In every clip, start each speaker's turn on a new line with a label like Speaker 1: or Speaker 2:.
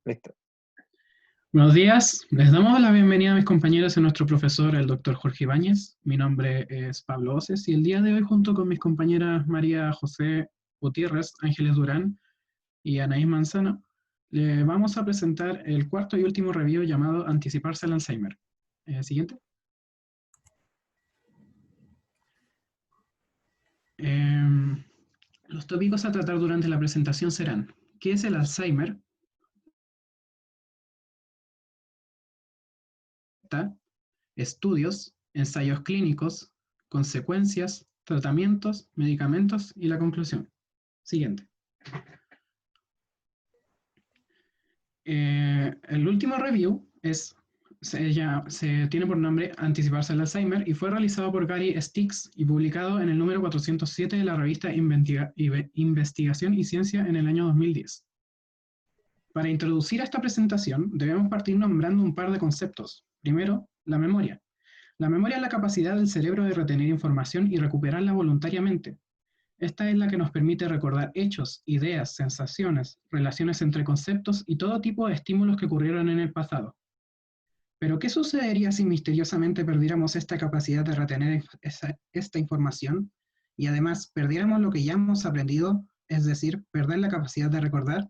Speaker 1: Listo.
Speaker 2: Buenos días, les damos la bienvenida a mis compañeros y a nuestro profesor, el doctor Jorge Ibáñez. Mi nombre es Pablo Oces y el día de hoy, junto con mis compañeras María José Gutiérrez, Ángeles Durán y Anaís Manzano, le vamos a presentar el cuarto y último review llamado Anticiparse al Alzheimer. Siguiente. Los tópicos a tratar durante la presentación serán: ¿qué es el Alzheimer? Estudios, ensayos clínicos, consecuencias, tratamientos, medicamentos y la conclusión. Siguiente. El último review se tiene por nombre Anticiparse al Alzheimer y fue realizado por Gary Stix y publicado en el número 407 de la revista Investigación y Ciencia en el año 2010. Para introducir a esta presentación, debemos partir nombrando un par de conceptos. Primero, la memoria. La memoria es la capacidad del cerebro de retener información y recuperarla voluntariamente. Esta es la que nos permite recordar hechos, ideas, sensaciones, relaciones entre conceptos y todo tipo de estímulos que ocurrieron en el pasado. Pero, ¿qué sucedería si misteriosamente perdiéramos esta capacidad de retener esta información y además perdiéramos lo que ya hemos aprendido, es decir, perder la capacidad de recordar?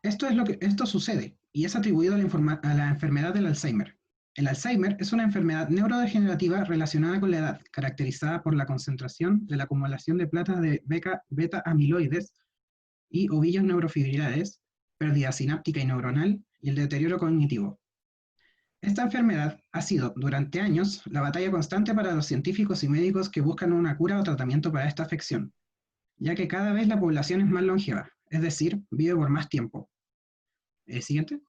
Speaker 2: Esto sucede y es atribuido a la enfermedad del Alzheimer. El Alzheimer es una enfermedad neurodegenerativa relacionada con la edad, caracterizada por la concentración de la acumulación de placas de beta-amiloides y ovillos neurofibrilares, pérdida sináptica y neuronal y el deterioro cognitivo. Esta enfermedad ha sido, durante años, la batalla constante para los científicos y médicos que buscan una cura o tratamiento para esta afección, ya que cada vez la población es más longeva, es decir, vive por más tiempo. Siguiente.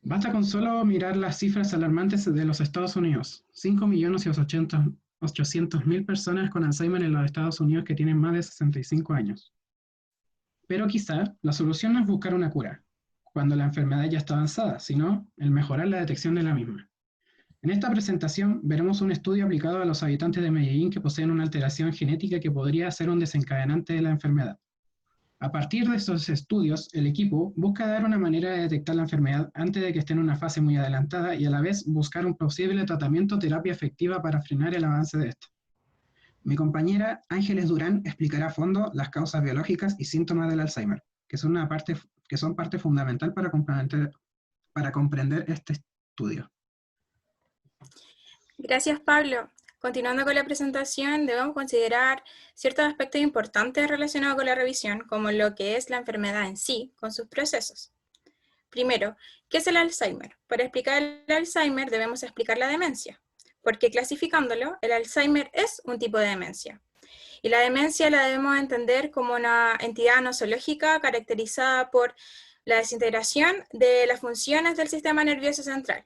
Speaker 2: Basta con solo mirar las cifras alarmantes de los Estados Unidos. 5.800.000 personas con Alzheimer en los Estados Unidos que tienen más de 65 años. Pero quizá la solución no es buscar una cura, cuando la enfermedad ya está avanzada, sino el mejorar la detección de la misma. En esta presentación veremos un estudio aplicado a los habitantes de Medellín que poseen una alteración genética que podría ser un desencadenante de la enfermedad. A partir de estos estudios, el equipo busca dar una manera de detectar la enfermedad antes de que esté en una fase muy adelantada y a la vez buscar un posible tratamiento o terapia efectiva para frenar el avance de esto. Mi compañera Ángeles Durán explicará a fondo las causas biológicas y síntomas del Alzheimer, que son parte fundamental para comprender este estudio.
Speaker 3: Gracias, Pablo. Continuando con la presentación, debemos considerar ciertos aspectos importantes relacionados con la revisión, como lo que es la enfermedad en sí, con sus procesos. Primero, ¿qué es el Alzheimer? Para explicar el Alzheimer debemos explicar la demencia, porque clasificándolo, el Alzheimer es un tipo de demencia. Y la demencia la debemos entender como una entidad nosológica caracterizada por la desintegración de las funciones del sistema nervioso central.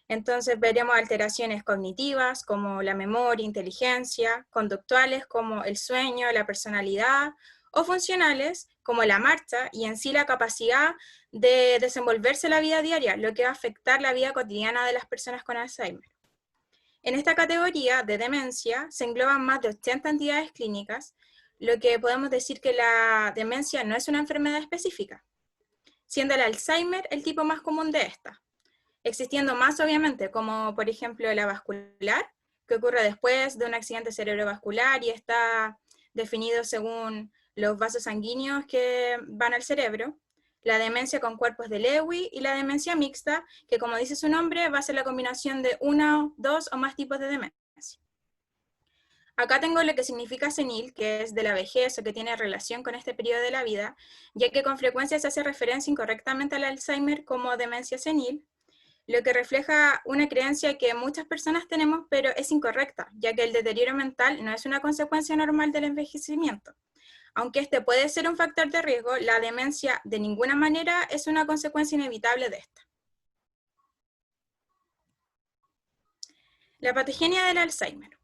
Speaker 3: Entonces veremos alteraciones cognitivas como la memoria, inteligencia, conductuales como el sueño, la personalidad, o funcionales como la marcha y en sí la capacidad de desenvolverse en la vida diaria, lo que va a afectar la vida cotidiana de las personas con Alzheimer. En esta categoría de demencia se engloban más de 80 entidades clínicas, lo que podemos decir que la demencia no es una enfermedad específica, siendo el Alzheimer el tipo más común de esta, existiendo más obviamente como por ejemplo la vascular, que ocurre después de un accidente cerebrovascular y está definido según los vasos sanguíneos que van al cerebro, la demencia con cuerpos de Lewy y la demencia mixta, que como dice su nombre, va a ser la combinación de uno, dos o más tipos de demencia. Acá tengo lo que significa senil, que es de la vejez o que tiene relación con este periodo de la vida, ya que con frecuencia se hace referencia incorrectamente al Alzheimer como demencia senil, lo que refleja una creencia que muchas personas tenemos, pero es incorrecta, ya que el deterioro mental no es una consecuencia normal del envejecimiento. Aunque este puede ser un factor de riesgo, la demencia de ninguna manera es una consecuencia inevitable de esta. La patogenia del Alzheimer.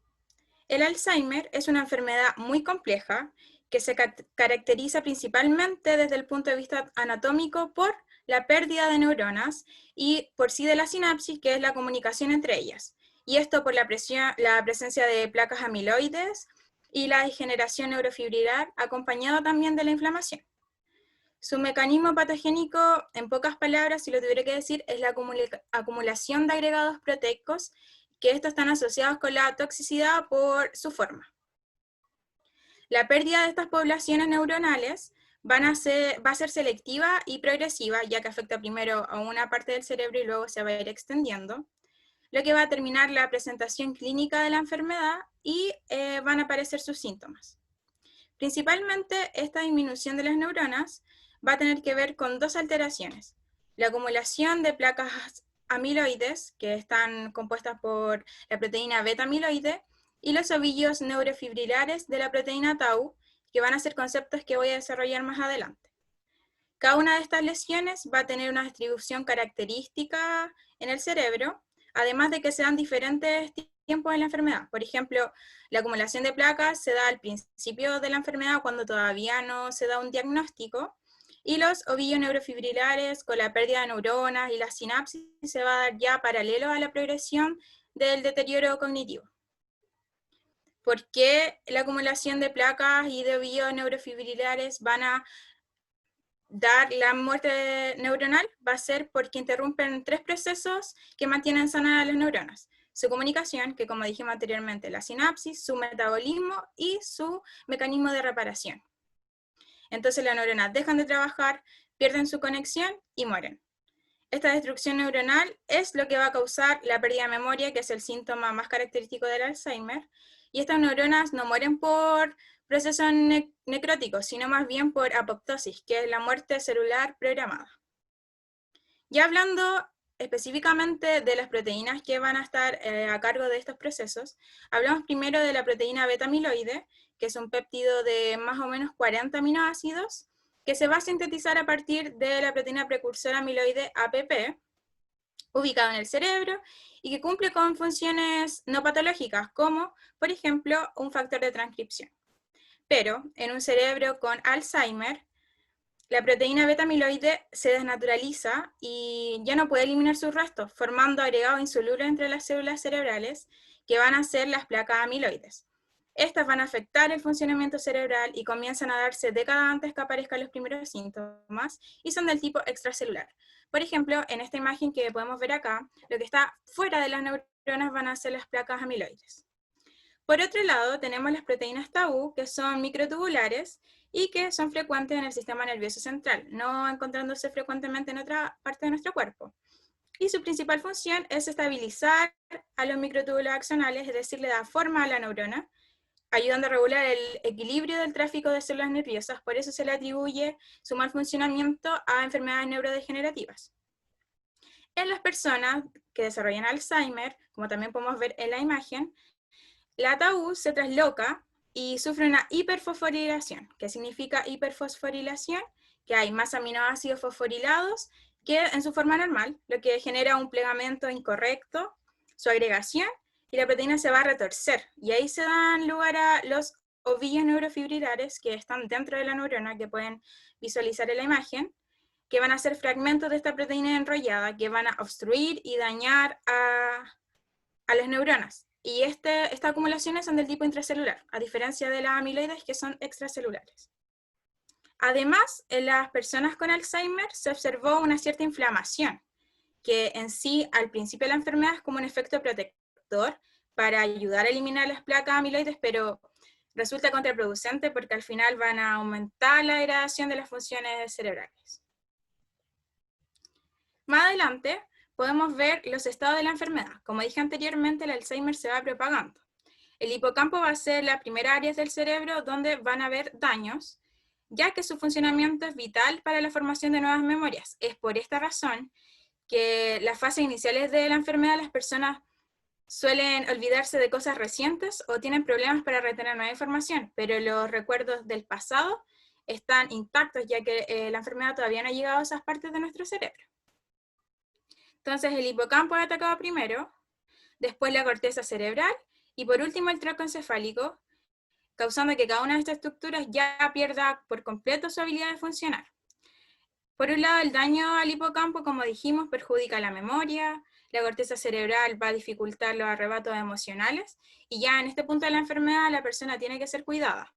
Speaker 3: El Alzheimer es una enfermedad muy compleja que se caracteriza principalmente desde el punto de vista anatómico por la pérdida de neuronas y por sí de la sinapsis, que es la comunicación entre ellas. Y esto por la presencia de placas amiloides y la degeneración neurofibrilar, acompañado también de la inflamación. Su mecanismo patogénico, en pocas palabras, si lo tuviera que decir, es la acumulación de agregados proteicos, que estos están asociados con la toxicidad por su forma. La pérdida de estas poblaciones neuronales va a ser selectiva y progresiva, ya que afecta primero a una parte del cerebro y luego se va a ir extendiendo, lo que va a terminar la presentación clínica de la enfermedad y van a aparecer sus síntomas. Principalmente, esta disminución de las neuronas va a tener que ver con dos alteraciones: la acumulación de placas amiloides, que están compuestas por la proteína beta-amiloide, y los ovillos neurofibrilares de la proteína tau, que van a ser conceptos que voy a desarrollar más adelante. Cada una de estas lesiones va a tener una distribución característica en el cerebro, además de que se dan diferentes tiempos en la enfermedad. Por ejemplo, la acumulación de placas se da al principio de la enfermedad cuando todavía no se da un diagnóstico, y los ovillos neurofibrilares con la pérdida de neuronas y la sinapsis se va a dar ya paralelo a la progresión del deterioro cognitivo. ¿Por qué la acumulación de placas y de ovillos neurofibrilares van a dar la muerte neuronal? Va a ser porque interrumpen tres procesos que mantienen sanas las neuronas: su comunicación, que como dijimos anteriormente, la sinapsis, su metabolismo y su mecanismo de reparación. Entonces las neuronas dejan de trabajar, pierden su conexión y mueren. Esta destrucción neuronal es lo que va a causar la pérdida de memoria, que es el síntoma más característico del Alzheimer, y estas neuronas no mueren por procesos necróticos, sino más bien por apoptosis, que es la muerte celular programada. Ya hablando específicamente de las proteínas que van a estar a cargo de estos procesos, hablamos primero de la proteína beta-amiloide, que es un péptido de más o menos 40 aminoácidos, que se va a sintetizar a partir de la proteína precursora amiloide APP, ubicado en el cerebro, y que cumple con funciones no patológicas, como, por ejemplo, un factor de transcripción. Pero en un cerebro con Alzheimer, la proteína beta-amiloide se desnaturaliza y ya no puede eliminar sus restos, formando agregados insolubles entre las células cerebrales, que van a ser las placas amiloides. Estas van a afectar el funcionamiento cerebral y comienzan a darse décadas antes que aparezcan los primeros síntomas, y son del tipo extracelular. Por ejemplo, en esta imagen que podemos ver acá, lo que está fuera de las neuronas van a ser las placas amiloides. Por otro lado, tenemos las proteínas tau, que son microtubulares y que son frecuentes en el sistema nervioso central, no encontrándose frecuentemente en otra parte de nuestro cuerpo. Y su principal función es estabilizar a los microtúbulos axonales, es decir, le da forma a la neurona, ayudando a regular el equilibrio del tráfico de células nerviosas. Por eso se le atribuye su mal funcionamiento a enfermedades neurodegenerativas. En las personas que desarrollan Alzheimer, como también podemos ver en la imagen, la tau se trasloca y sufre una hiperfosforilación. ¿Qué significa hiperfosforilación? Que hay más aminoácidos fosforilados que en su forma normal, lo que genera un plegamiento incorrecto, su agregación, y la proteína se va a retorcer. Y ahí se dan lugar a los ovillos neurofibrilares que están dentro de la neurona, que pueden visualizar en la imagen, que van a ser fragmentos de esta proteína enrollada, que van a obstruir y dañar a las neuronas. Y estas acumulaciones son del tipo intracelular, a diferencia de las amiloides, que son extracelulares. Además, en las personas con Alzheimer se observó una cierta inflamación, que en sí, al principio de la enfermedad, es como un efecto protector para ayudar a eliminar las placas amiloides, pero resulta contraproducente porque al final van a aumentar la degradación de las funciones cerebrales. Más adelante, podemos ver los estados de la enfermedad. Como dije anteriormente, el Alzheimer se va propagando. El hipocampo va a ser la primera área del cerebro donde van a haber daños, ya que su funcionamiento es vital para la formación de nuevas memorias. Es por esta razón que las fases iniciales de la enfermedad las personas suelen olvidarse de cosas recientes o tienen problemas para retener nueva información, pero los recuerdos del pasado están intactos, ya que la enfermedad todavía no ha llegado a esas partes de nuestro cerebro. Entonces el hipocampo es atacado primero, después la corteza cerebral y por último el tronco encefálico, causando que cada una de estas estructuras ya pierda por completo su habilidad de funcionar. Por un lado, el daño al hipocampo, como dijimos, perjudica la memoria, la corteza cerebral va a dificultar los arrebatos emocionales, y ya en este punto de la enfermedad la persona tiene que ser cuidada.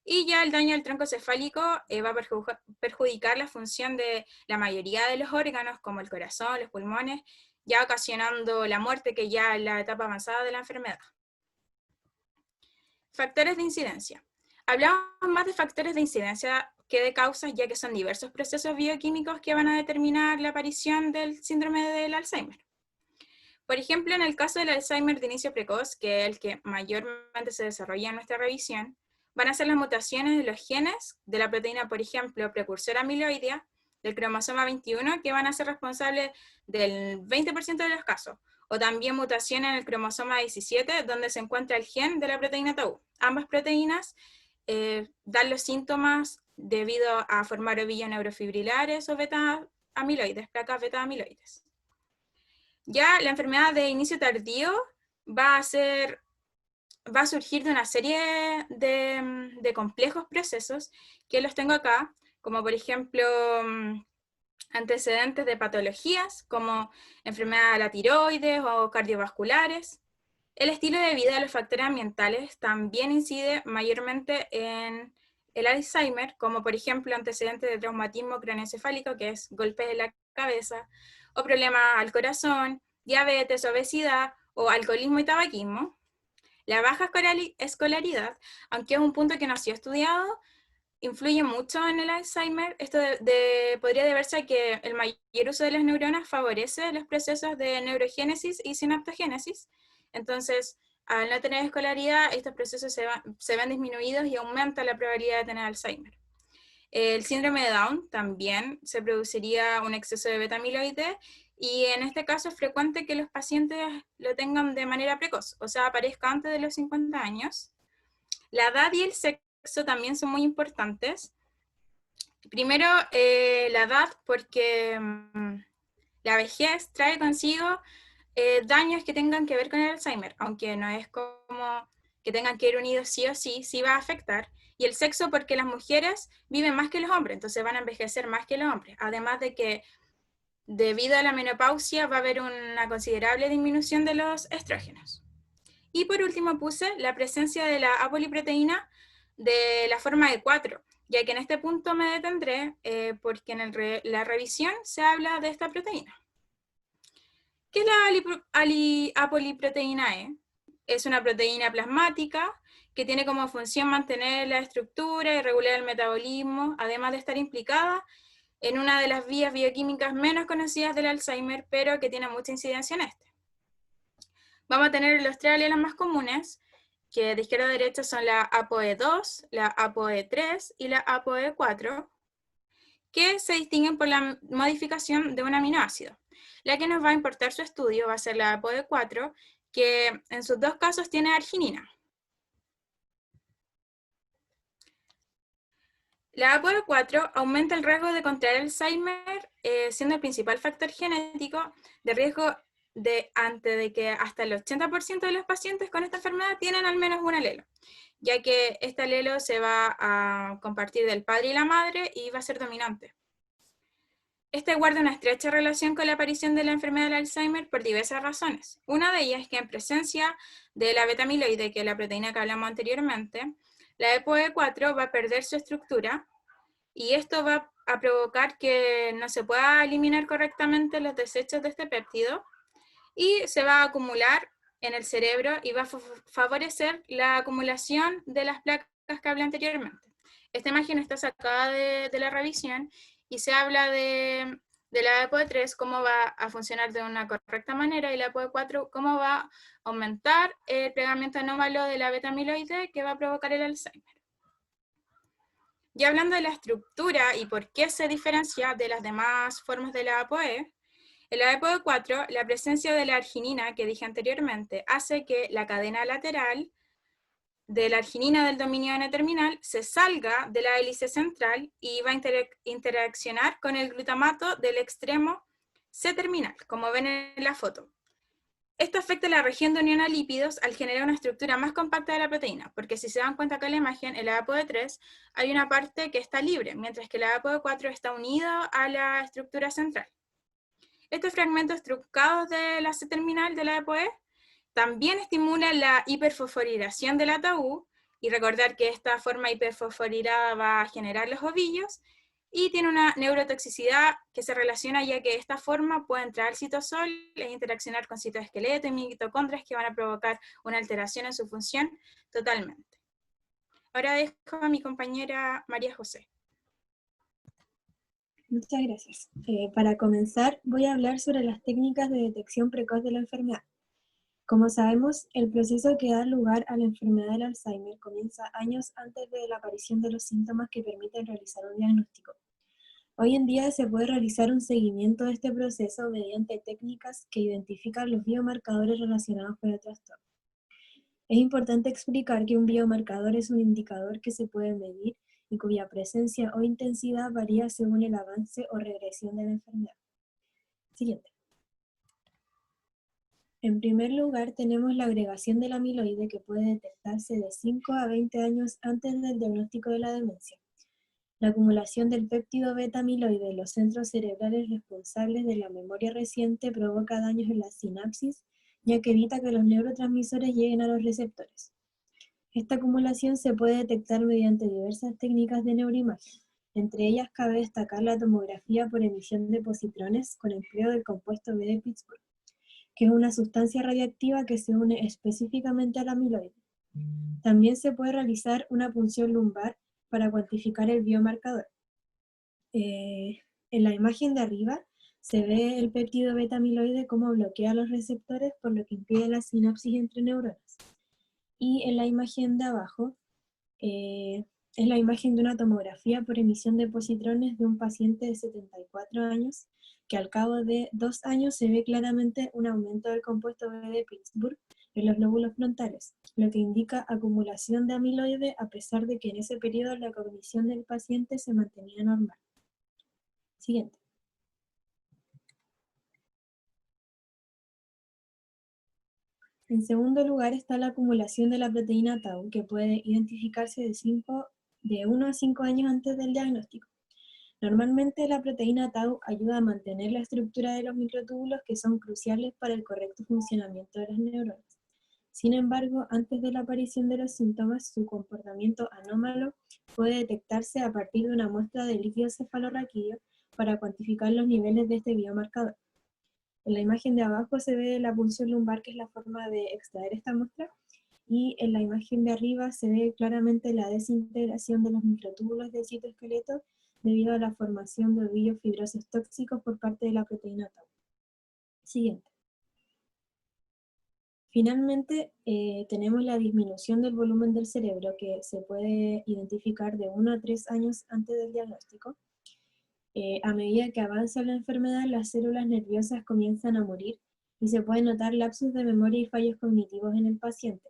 Speaker 3: Y ya el daño del tronco cefálico va a perjudicar la función de la mayoría de los órganos, como el corazón, los pulmones, ya ocasionando la muerte, que ya es la etapa avanzada de la enfermedad. Factores de incidencia. Hablamos más de factores de incidencia que de causas, ya que son diversos procesos bioquímicos que van a determinar la aparición del síndrome del Alzheimer. Por ejemplo, en el caso del Alzheimer de inicio precoz, que es el que mayormente se desarrolla en nuestra revisión, van a ser las mutaciones de los genes de la proteína, por ejemplo, precursora amiloidea, del cromosoma 21, que van a ser responsables del 20% de los casos, o también mutaciones en el cromosoma 17, donde se encuentra el gen de la proteína tau. Ambas proteínas dan los síntomas debido a formar ovillos neurofibrilares o beta-amiloides, placas beta-amiloides. Ya la enfermedad de inicio tardío va a surgir de una serie de complejos procesos que los tengo acá, como por ejemplo antecedentes de patologías como enfermedad de la tiroides o cardiovasculares. El estilo de vida de los factores ambientales también incide mayormente en el Alzheimer, como por ejemplo antecedentes de traumatismo craneoencefálico, que es golpes en la cabeza, o problemas al corazón, diabetes, obesidad o alcoholismo y tabaquismo. La baja escolaridad, aunque es un punto que no ha sido estudiado, influye mucho en el Alzheimer. Esto podría deberse a que el mayor uso de las neuronas favorece los procesos de neurogénesis y sinaptogénesis. Entonces, al no tener escolaridad, estos procesos se ven disminuidos y aumenta la probabilidad de tener Alzheimer. El síndrome de Down también se produciría un exceso de beta-amiloide, y en este caso es frecuente que los pacientes lo tengan de manera precoz, o sea, aparezca antes de los 50 años. La edad y el sexo también son muy importantes. Primero, la edad, porque la vejez trae consigo daños que tengan que ver con el Alzheimer, aunque no es como que tengan que ir unidos sí o sí, sí va a afectar. Y el sexo, porque las mujeres viven más que los hombres, entonces van a envejecer más que los hombres. Además de que debido a la menopausia va a haber una considerable disminución de los estrógenos. Y por último puse la presencia de la apoliproteína de la forma de 4, ya que en este punto me detendré porque en la revisión se habla de esta proteína. ¿Qué es la apoliproteína E? Es una proteína plasmática que tiene como función mantener la estructura y regular el metabolismo, además de estar implicada en una de las vías bioquímicas menos conocidas del Alzheimer, pero que tiene mucha incidencia en este. Vamos a tener los tres alelos más comunes, que de izquierda a derecha son la ApoE2, la ApoE3 y la ApoE4, que se distinguen por la modificación de un aminoácido. La que nos va a importar su estudio va a ser la ApoE4, que en sus dos casos tiene arginina. La ApoE4 aumenta el riesgo de contraer Alzheimer, siendo el principal factor genético de riesgo antes de que hasta el 80% de los pacientes con esta enfermedad tienen al menos un alelo, ya que este alelo se va a compartir del padre y la madre y va a ser dominante. Este guarda una estrecha relación con la aparición de la enfermedad del Alzheimer por diversas razones. Una de ellas es que en presencia de la beta-amiloide, que es la proteína que hablamos anteriormente, la ApoE4 va a perder su estructura y esto va a provocar que no se pueda eliminar correctamente los desechos de este péptido y se va a acumular en el cerebro y va a favorecer la acumulación de las placas que hablé anteriormente. Esta imagen está sacada de la revisión y se habla de la ApoE3, cómo va a funcionar de una correcta manera, y la ApoE4, cómo va a aumentar el plegamiento anómalo de la beta-amiloide que va a provocar el Alzheimer. Ya hablando de la estructura y por qué se diferencia de las demás formas de la ApoE, en la ApoE4, la presencia de la arginina que dije anteriormente hace que la cadena lateral de la arginina del dominio N-terminal se salga de la hélice central y va a interaccionar con el glutamato del extremo C-terminal, como ven en la foto. Esto afecta la región de unión a lípidos al generar una estructura más compacta de la proteína, porque si se dan cuenta acá en la imagen, en la ApoE3 hay una parte que está libre, mientras que la ApoE4 está unida a la estructura central. Estos fragmentos truncados de la C-terminal de la ApoE también estimulan la hiperfosforilación de la tau Y recordar que esta forma hiperfosforilada va a generar los ovillos, y tiene una neurotoxicidad que se relaciona ya que de esta forma puede entrar al citosol e interaccionar con citoesqueleto y mitocondrias que van a provocar una alteración en su función totalmente. Ahora dejo a mi compañera María José.
Speaker 1: Muchas gracias. Para comenzar, voy a hablar sobre las técnicas de detección precoz de la enfermedad. Como sabemos, el proceso que da lugar a la enfermedad del Alzheimer comienza años antes de la aparición de los síntomas que permiten realizar un diagnóstico. Hoy en día se puede realizar un seguimiento de este proceso mediante técnicas que identifican los biomarcadores relacionados con el trastorno. Es importante explicar que un biomarcador es un indicador que se puede medir y cuya presencia o intensidad varía según el avance o regresión de la enfermedad. Siguiente. En primer lugar, tenemos la agregación del amiloide que puede detectarse de 5 a 20 años antes del diagnóstico de la demencia. La acumulación del péptido beta-amiloide en los centros cerebrales responsables de la memoria reciente provoca daños en la sinapsis, ya que evita que los neurotransmisores lleguen a los receptores. Esta acumulación se puede detectar mediante diversas técnicas de neuroimagen. Entre ellas cabe destacar la tomografía por emisión de positrones con empleo del compuesto B de Pittsburgh, que es una sustancia radiactiva que se une específicamente al amiloide. También se puede realizar una punción lumbar para cuantificar el biomarcador. En la imagen de arriba se ve el péptido beta-amiloide cómo bloquea los receptores, por lo que impide la sinapsis entre neuronas. Y en la imagen de abajo es la imagen de una tomografía por emisión de positrones de un paciente de 74 años, que al cabo de 2 años se ve claramente un aumento del compuesto B de Pittsburgh en los lóbulos frontales, lo que indica acumulación de amiloide a pesar de que en ese periodo la cognición del paciente se mantenía normal. Siguiente. En segundo lugar está la acumulación de la proteína tau, que puede identificarse de 1 a 5 años antes del diagnóstico. Normalmente la proteína tau ayuda a mantener la estructura de los microtúbulos que son cruciales para el correcto funcionamiento de las neuronas. Sin embargo, antes de la aparición de los síntomas, su comportamiento anómalo puede detectarse a partir de una muestra de líquido cefalorraquídeo para cuantificar los niveles de este biomarcador. En la imagen de abajo se ve la punción lumbar, que es la forma de extraer esta muestra, y en la imagen de arriba se ve claramente la desintegración de los microtúbulos del citoesqueleto debido a la formación de ovillos fibrosos tóxicos por parte de la proteína tau. Siguiente. Finalmente, tenemos la disminución del volumen del cerebro, que se puede identificar de 1 a 3 años antes del diagnóstico. A medida que avanza la enfermedad, las células nerviosas comienzan a morir y se pueden notar lapsos de memoria y fallos cognitivos en el paciente.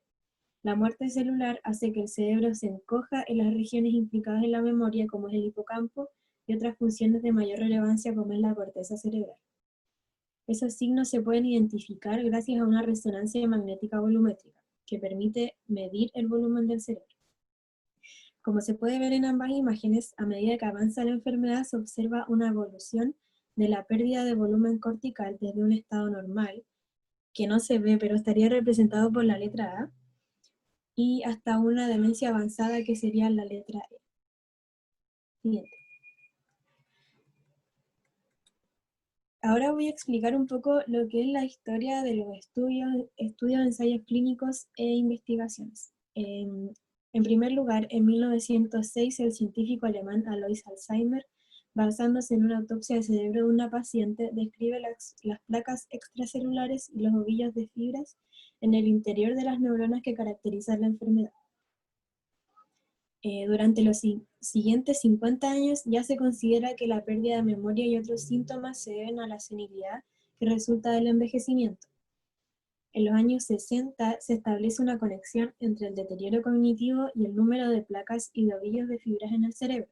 Speaker 1: La muerte celular hace que el cerebro se encoja en las regiones implicadas en la memoria, como es el hipocampo, y otras funciones de mayor relevancia, como es la corteza cerebral. Esos signos se pueden identificar gracias a una resonancia magnética volumétrica, que permite medir el volumen del cerebro. Como se puede ver en ambas imágenes, a medida que avanza la enfermedad se observa una evolución de la pérdida de volumen cortical desde un estado normal, que no se ve pero estaría representado por la letra A, y hasta una demencia avanzada que sería la letra E. Siguiente. Ahora voy a explicar un poco lo que es la historia de los estudios, ensayos clínicos e investigaciones. En primer lugar, en 1906, el científico alemán Alois Alzheimer, basándose en una autopsia del cerebro de una paciente, describe las placas extracelulares y los ovillos de fibras en el interior de las neuronas que caracterizan la enfermedad. Durante los siguientes 50 años ya se considera que la pérdida de memoria y otros síntomas se deben a la senilidad que resulta del envejecimiento. En los años 60 se establece una conexión entre el deterioro cognitivo y el número de placas y de ovillos de fibras en el cerebro.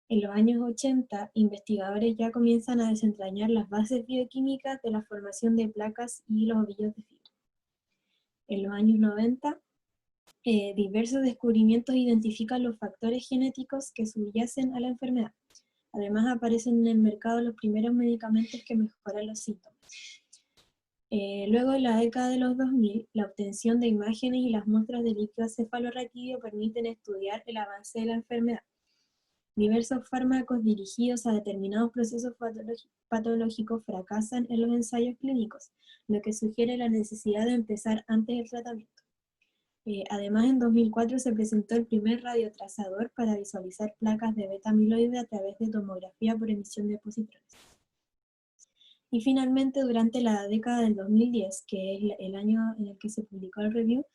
Speaker 1: En los años 80, investigadores ya comienzan a desentrañar las bases bioquímicas de la formación de placas y los ovillos de fibra. En los años 90, diversos descubrimientos identifican los factores genéticos que subyacen a la enfermedad. Además aparecen en el mercado los primeros medicamentos que mejoran los síntomas. Luego, en la década de los 2000, la obtención de imágenes y las muestras de líquido cefalorraquídeo permiten estudiar el avance de la enfermedad. Diversos fármacos dirigidos a determinados procesos patológicos fracasan en los ensayos clínicos, lo que sugiere la necesidad de empezar antes el tratamiento. Además, en 2004 se presentó el primer radiotrazador para visualizar placas de beta-amiloide a través de tomografía por emisión de positrones. Y finalmente, durante la década del 2010, que es el año en el que se publicó el review,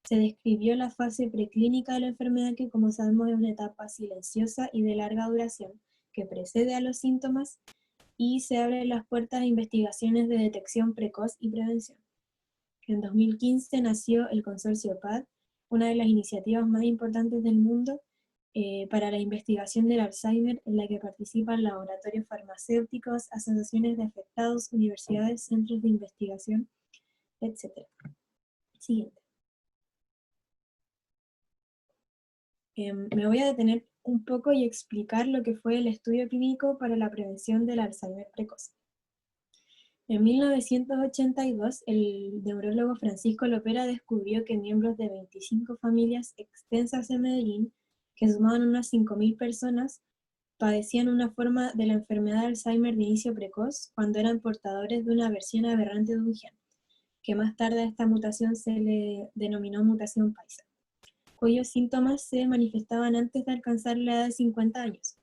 Speaker 1: se describió la fase preclínica de la enfermedad, que como sabemos es una etapa silenciosa y de larga duración, que precede a los síntomas, y se abren las puertas a investigaciones de detección precoz y prevención. En 2015 nació el consorcio PAD, una de las iniciativas más importantes del mundo para la investigación del Alzheimer, en la que participan laboratorios farmacéuticos, asociaciones de afectados, universidades, centros de investigación, etc. Siguiente. Me voy a detener un poco y explicar lo que fue el estudio clínico para la prevención del Alzheimer precoz. En 1982, el neurólogo Francisco Lopera descubrió que miembros de 25 familias extensas en Medellín, que sumaban unas 5.000 personas, padecían una forma de la enfermedad de Alzheimer de inicio precoz cuando eran portadores de una versión aberrante de un gen, que más tarde a esta mutación se le denominó mutación paisa, cuyos síntomas se manifestaban antes de alcanzar la edad de 50 años.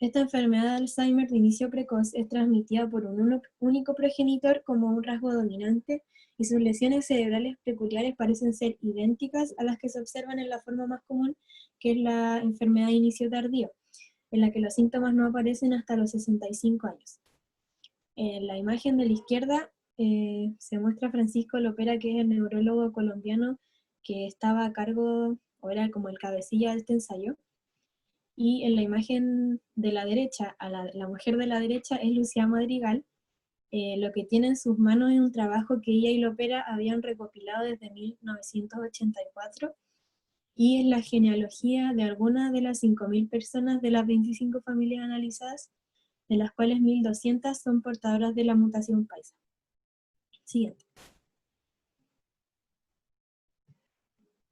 Speaker 1: Esta enfermedad de Alzheimer de inicio precoz es transmitida por un único progenitor como un rasgo dominante, y sus lesiones cerebrales peculiares parecen ser idénticas a las que se observan en la forma más común, que es la enfermedad de inicio tardío, en la que los síntomas no aparecen hasta los 65 años. En la imagen de la izquierda se muestra a Francisco Lopera, que es el neurólogo colombiano que estaba a cargo, o era como el cabecilla de este ensayo. Y en la imagen de la derecha, la mujer de la derecha es Lucía Madrigal. Lo que tiene en sus manos es un trabajo que ella y Lopera habían recopilado desde 1984, y es la genealogía de algunas de las 5.000 personas de las 25 familias analizadas, de las cuales 1.200 son portadoras de la mutación paisa. Siguiente.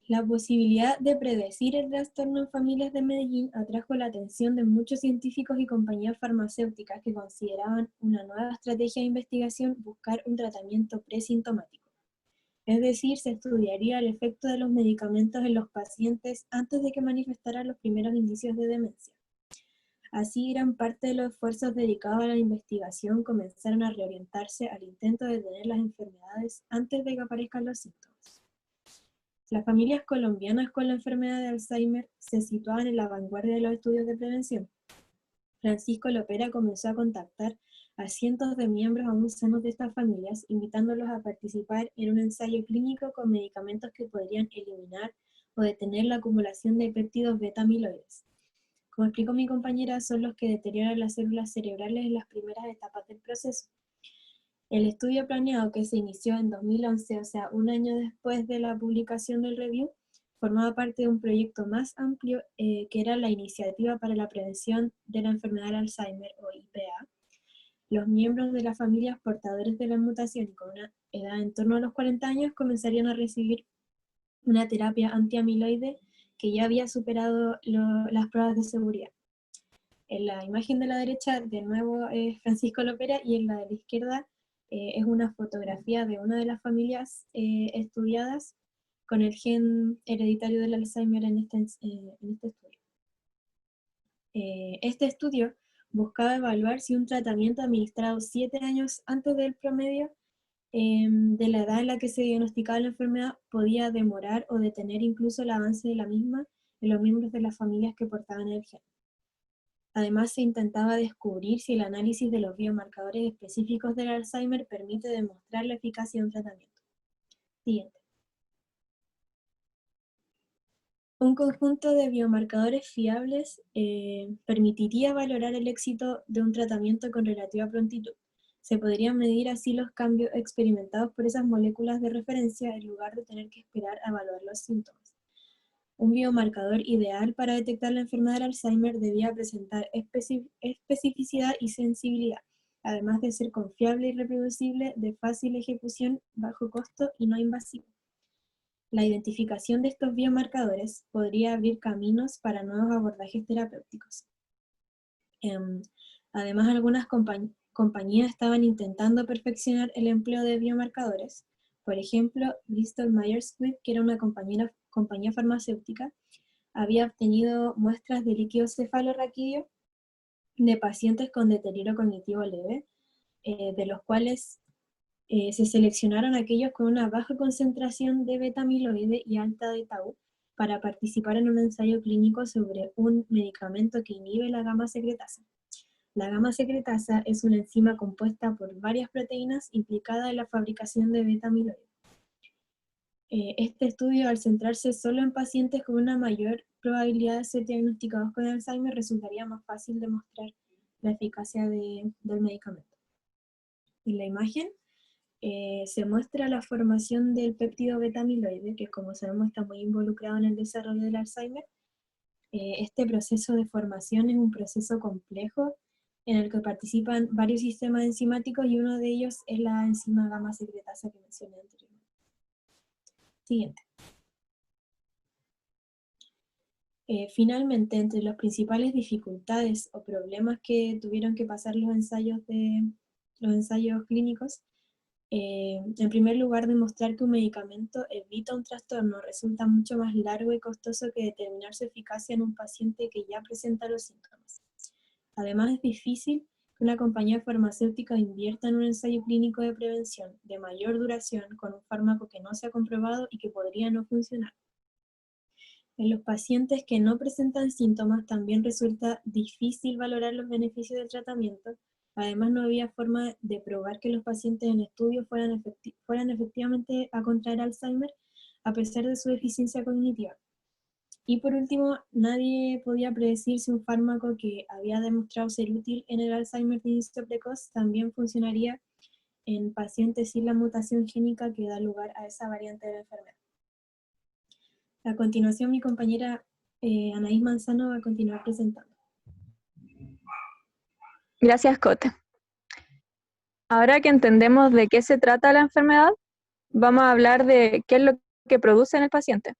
Speaker 1: La posibilidad de predecir el trastorno en familias de Medellín atrajo la atención de muchos científicos y compañías farmacéuticas que consideraban una nueva estrategia de investigación buscar un tratamiento presintomático. Es decir, se estudiaría el efecto de los medicamentos en los pacientes antes de que manifestaran los primeros indicios de demencia. Así, gran parte de los esfuerzos dedicados a la investigación comenzaron a reorientarse al intento de detener las enfermedades antes de que aparezcan los síntomas. Las familias colombianas con la enfermedad de Alzheimer se situaban en la vanguardia de los estudios de prevención. Francisco Lopera comenzó a contactar a cientos de miembros aún sanos de estas familias, invitándolos a participar en un ensayo clínico con medicamentos que podrían eliminar o detener la acumulación de péptidos beta-amiloides. Como explicó mi compañera, son los que deterioran las células cerebrales en las primeras etapas del proceso. El estudio planeado, que se inició en 2011, o sea, un año después de la publicación del review, formaba parte de un proyecto más amplio que era la Iniciativa para la Prevención de la Enfermedad de Alzheimer, o IPA. Los miembros de las familias portadores de la mutación y con una edad en torno a los 40 años comenzarían a recibir una terapia antiamiloide que ya había superado las pruebas de seguridad. En la imagen de la derecha, de nuevo, es Francisco Lopera, y en la de la izquierda es una fotografía de una de las familias estudiadas con el gen hereditario del Alzheimer en este estudio. Este estudio buscaba evaluar si un tratamiento administrado 7 años antes del promedio de la edad en la que se diagnosticaba la enfermedad podía demorar o detener incluso el avance de la misma en los miembros de las familias que portaban el gen. Además, se intentaba descubrir si el análisis de los biomarcadores específicos del Alzheimer permite demostrar la eficacia de un tratamiento. Siguiente. Un conjunto de biomarcadores fiables permitiría valorar el éxito de un tratamiento con relativa prontitud. Se podrían medir así los cambios experimentados por esas moléculas de referencia en lugar de tener que esperar a evaluar los síntomas. Un biomarcador ideal para detectar la enfermedad del Alzheimer debía presentar especificidad y sensibilidad, además de ser confiable y reproducible, de fácil ejecución, bajo costo y no invasivo. La identificación de estos biomarcadores podría abrir caminos para nuevos abordajes terapéuticos. Además, algunas compañías estaban intentando perfeccionar el empleo de biomarcadores. Por ejemplo, Bristol Myers Squibb, que era una compañía farmacéutica, había obtenido muestras de líquido cefalorraquídeo de pacientes con deterioro cognitivo leve, de los cuales se seleccionaron aquellos con una baja concentración de beta-amiloide y alta de tau para participar en un ensayo clínico sobre un medicamento que inhibe la gamma secretasa. La gamma secretasa es una enzima compuesta por varias proteínas implicada en la fabricación de beta-amiloide. Este estudio, al centrarse solo en pacientes con una mayor probabilidad de ser diagnosticados con Alzheimer, resultaría más fácil demostrar la eficacia del medicamento. En la imagen se muestra la formación del péptido beta-amiloide, que como sabemos está muy involucrado en el desarrollo del Alzheimer. Este proceso de formación es un proceso complejo en el que participan varios sistemas enzimáticos y uno de ellos es la enzima gamma secretasa que mencioné anteriormente. Siguiente. Finalmente, entre las principales dificultades o problemas que tuvieron que pasar los ensayos clínicos, en primer lugar, demostrar que un medicamento evita un trastorno resulta mucho más largo y costoso que determinar su eficacia en un paciente que ya presenta los síntomas. Además, es difícil que una compañía farmacéutica invierta en un ensayo clínico de prevención de mayor duración con un fármaco que no se ha comprobado y que podría no funcionar. En los pacientes que no presentan síntomas también resulta difícil valorar los beneficios del tratamiento. Además, no había forma de probar que los pacientes en estudio fueran efectivamente a contraer Alzheimer a pesar de su deficiencia cognitiva. Y por último, nadie podía predecir si un fármaco que había demostrado ser útil en el Alzheimer de inicio precoz también funcionaría en pacientes sin la mutación génica que da lugar a esa variante de la enfermedad. A continuación, mi compañera Anaís Manzano va a continuar presentando.
Speaker 4: Gracias, Cote. Ahora que entendemos de qué se trata la enfermedad, vamos a hablar de qué es lo que produce en el paciente.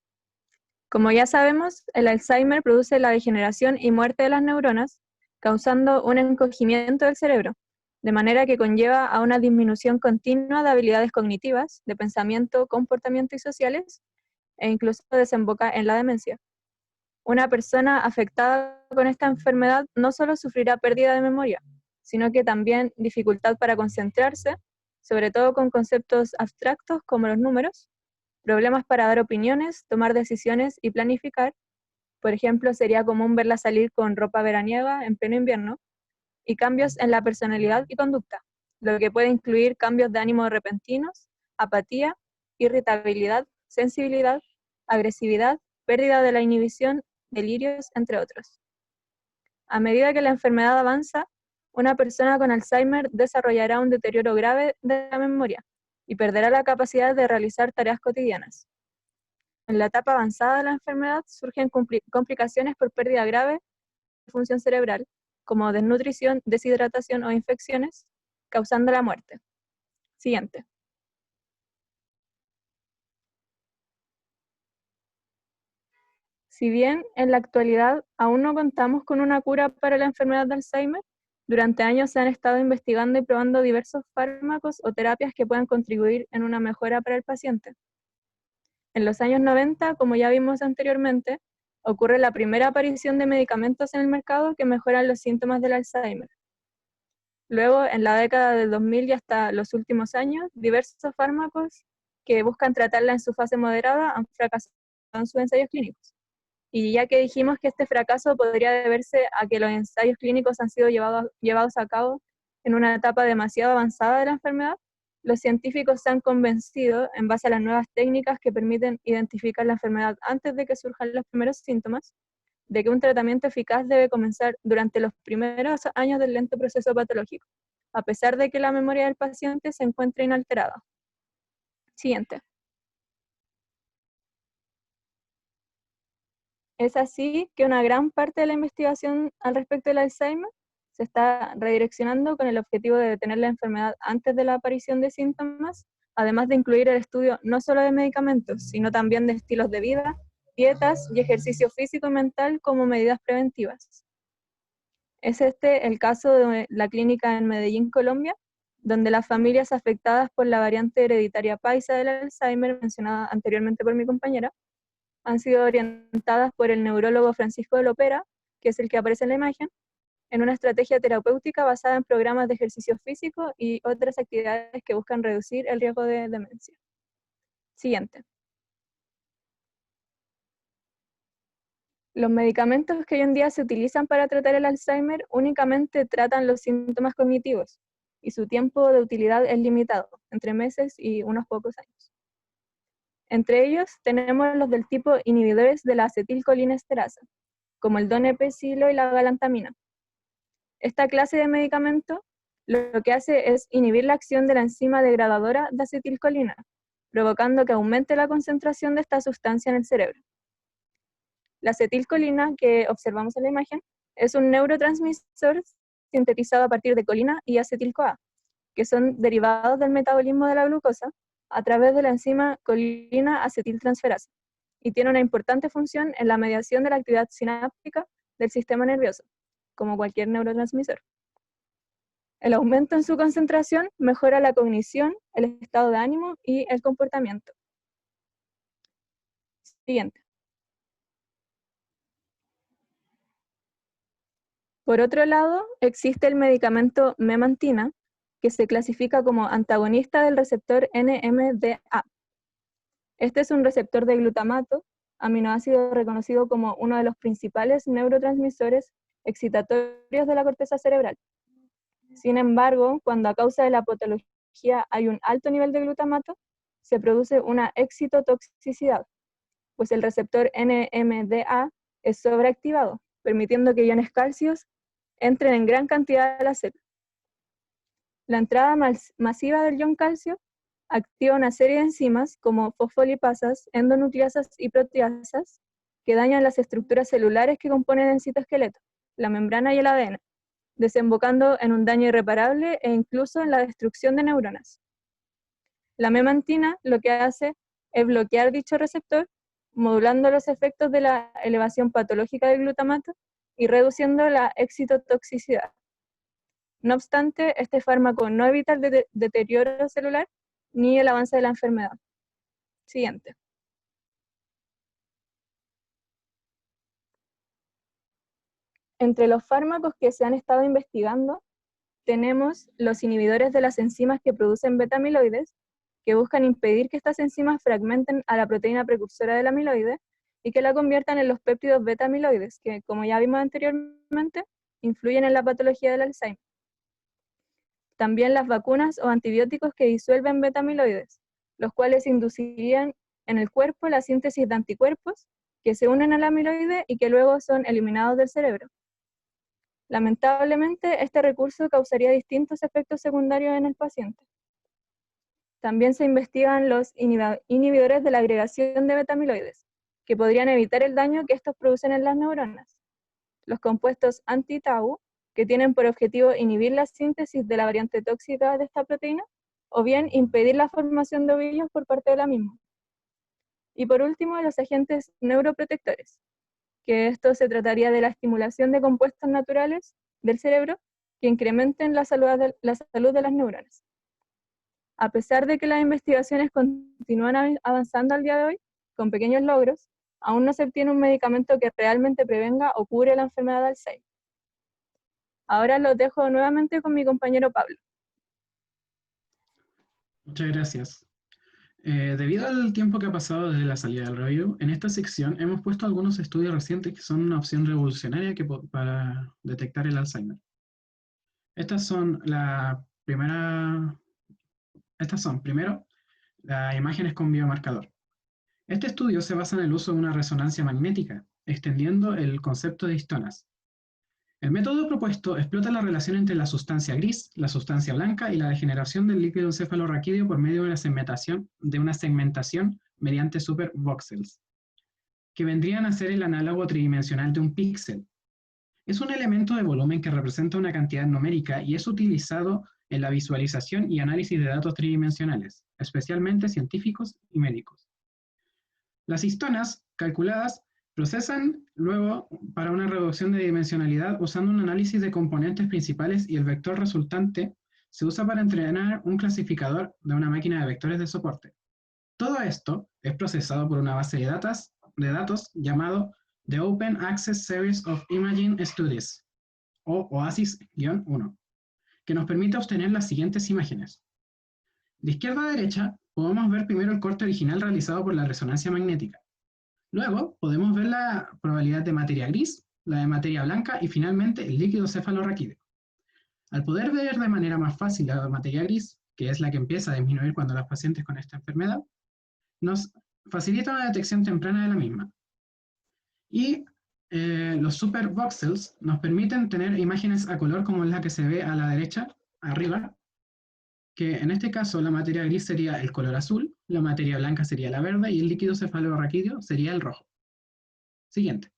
Speaker 4: Como ya sabemos, el Alzheimer produce la degeneración y muerte de las neuronas, causando un encogimiento del cerebro, de manera que conlleva a una disminución continua de habilidades cognitivas, de pensamiento, comportamiento y sociales, e incluso desemboca en la demencia. Una persona afectada con esta enfermedad no solo sufrirá pérdida de memoria, sino que también dificultad para concentrarse, sobre todo con conceptos abstractos como los números, problemas para dar opiniones, tomar decisiones y planificar. Por ejemplo, sería común verla salir con ropa veraniega en pleno invierno, y cambios en la personalidad y conducta, lo que puede incluir cambios de ánimo repentinos, apatía, irritabilidad, sensibilidad, agresividad, pérdida de la inhibición, delirios, entre otros. A medida que la enfermedad avanza, una persona con Alzheimer desarrollará un deterioro grave de la memoria y perderá la capacidad de realizar tareas cotidianas. En la etapa avanzada de la enfermedad surgen complicaciones por pérdida grave de función cerebral, como desnutrición, deshidratación o infecciones, causando la muerte. Siguiente. Si bien en la actualidad aún no contamos con una cura para la enfermedad de Alzheimer, durante años se han estado investigando y probando diversos fármacos o terapias que puedan contribuir en una mejora para el paciente. En los años 90, como ya vimos anteriormente, ocurre la primera aparición de medicamentos en el mercado que mejoran los síntomas del Alzheimer. Luego, en la década del 2000 y hasta los últimos años, diversos fármacos que buscan tratarla en su fase moderada han fracasado en sus ensayos clínicos. Y ya que dijimos que este fracaso podría deberse a que los ensayos clínicos han sido llevados a cabo en una etapa demasiado avanzada de la enfermedad, los científicos se han convencido, en base a las nuevas técnicas que permiten identificar la enfermedad antes de que surjan los primeros síntomas, de que un tratamiento eficaz debe comenzar durante los primeros años del lento proceso patológico, a pesar de que la memoria del paciente se encuentre inalterada. Siguiente. Es así que una gran parte de la investigación al respecto del Alzheimer se está redireccionando con el objetivo de detener la enfermedad antes de la aparición de síntomas, además de incluir el estudio no solo de medicamentos, sino también de estilos de vida, dietas y ejercicio físico y mental como medidas preventivas. Es este el caso de la clínica en Medellín, Colombia, donde las familias afectadas por la variante hereditaria paisa del Alzheimer, mencionada anteriormente por mi compañera, han sido orientadas por el neurólogo Francisco de Lopera, que es el que aparece en la imagen, en una estrategia terapéutica basada en programas de ejercicio físico y otras actividades que buscan reducir el riesgo de demencia. Siguiente. Los medicamentos que hoy en día se utilizan para tratar el Alzheimer únicamente tratan los síntomas cognitivos, y su tiempo de utilidad es limitado, entre meses y unos pocos años. Entre ellos tenemos los del tipo inhibidores de la acetilcolinesterasa, como el donepezilo y la galantamina. Esta clase de medicamento lo que hace es inhibir la acción de la enzima degradadora de acetilcolina, provocando que aumente la concentración de esta sustancia en el cerebro. La acetilcolina, que observamos en la imagen, es un neurotransmisor sintetizado a partir de colina y acetil-CoA, que son derivados del metabolismo de la glucosa a través de la enzima colina-acetiltransferasa, y tiene una importante función en la mediación de la actividad sináptica del sistema nervioso, como cualquier neurotransmisor. El aumento en su concentración mejora la cognición, el estado de ánimo y el comportamiento. Siguiente. Por otro lado, existe el medicamento memantina, que se clasifica como antagonista del receptor NMDA. Este es un receptor de glutamato, aminoácido reconocido como uno de los principales neurotransmisores excitatorios de la corteza cerebral. Sin embargo, cuando a causa de la patología hay un alto nivel de glutamato, se produce una excitotoxicidad, pues el receptor NMDA es sobreactivado, permitiendo que iones calcios entren en gran cantidad a la célula. La entrada masiva del ion calcio activa una serie de enzimas como fosfolipasas, endonucleasas y proteasas que dañan las estructuras celulares que componen el citoesqueleto, la membrana y el ADN, desembocando en un daño irreparable e incluso en la destrucción de neuronas. La memantina lo que hace es bloquear dicho receptor, modulando los efectos de la elevación patológica del glutamato y reduciendo la excitotoxicidad. No obstante, este fármaco no evita el deterioro celular ni el avance de la enfermedad. Siguiente. Entre los fármacos que se han estado investigando, tenemos los inhibidores de las enzimas que producen beta-amiloides, que buscan impedir que estas enzimas fragmenten a la proteína precursora del amiloide y que la conviertan en los péptidos beta-amiloides, que, como ya vimos anteriormente, influyen en la patología del Alzheimer. También las vacunas o antibióticos que disuelven beta-amiloides, los cuales inducirían en el cuerpo la síntesis de anticuerpos que se unen al amiloide y que luego son eliminados del cerebro. Lamentablemente, este recurso causaría distintos efectos secundarios en el paciente. También se investigan los inhibidores de la agregación de beta-amiloides, que podrían evitar el daño que estos producen en las neuronas. Los compuestos anti-tau, que tienen por objetivo inhibir la síntesis de la variante tóxica de esta proteína, o bien impedir la formación de ovillos por parte de la misma. Y por último, los agentes neuroprotectores, que esto se trataría de la estimulación de compuestos naturales del cerebro que incrementen la salud de las neuronas. A pesar de que las investigaciones continúan avanzando al día de hoy, con pequeños logros, aún no se obtiene un medicamento que realmente prevenga o cure la enfermedad de Alzheimer. Ahora los dejo nuevamente con mi compañero Pablo.
Speaker 2: Muchas gracias. Debido al tiempo que ha pasado desde la salida del review, en esta sección hemos puesto algunos estudios recientes que son una opción revolucionaria para detectar el Alzheimer. Estas son, primero, las imágenes con biomarcador. Este estudio se basa en el uso de una resonancia magnética, extendiendo el concepto de histonas. El método propuesto explota la relación entre la sustancia gris, la sustancia blanca y la degeneración del líquido encefalorraquídeo por medio de una segmentación mediante supervoxels, que vendrían a ser el análogo tridimensional de un píxel. Es un elemento de volumen que representa una cantidad numérica y es utilizado en la visualización y análisis de datos tridimensionales, especialmente científicos y médicos. Las histonas calculadas procesan luego para una reducción de dimensionalidad usando un análisis de componentes principales y el vector resultante se usa para entrenar un clasificador de una máquina de vectores de soporte. Todo esto es procesado por una base de datos llamado The Open Access Series of Imaging Studies, o OASIS-1, que nos permite obtener las siguientes imágenes. De izquierda a derecha podemos ver primero el corte original realizado por la resonancia magnética. Luego podemos ver la probabilidad de materia gris, la de materia blanca y finalmente el líquido cefalorraquídeo. Al poder ver de manera más fácil la materia gris, que es la que empieza a disminuir cuando los pacientes con esta enfermedad, nos facilita una detección temprana de la misma. Y los super voxels nos permiten tener imágenes a color como es la que se ve a la derecha, arriba, que en este caso la materia gris sería el color azul, la materia blanca sería la verde y el líquido cefalorraquídeo sería el rojo. Siguiente.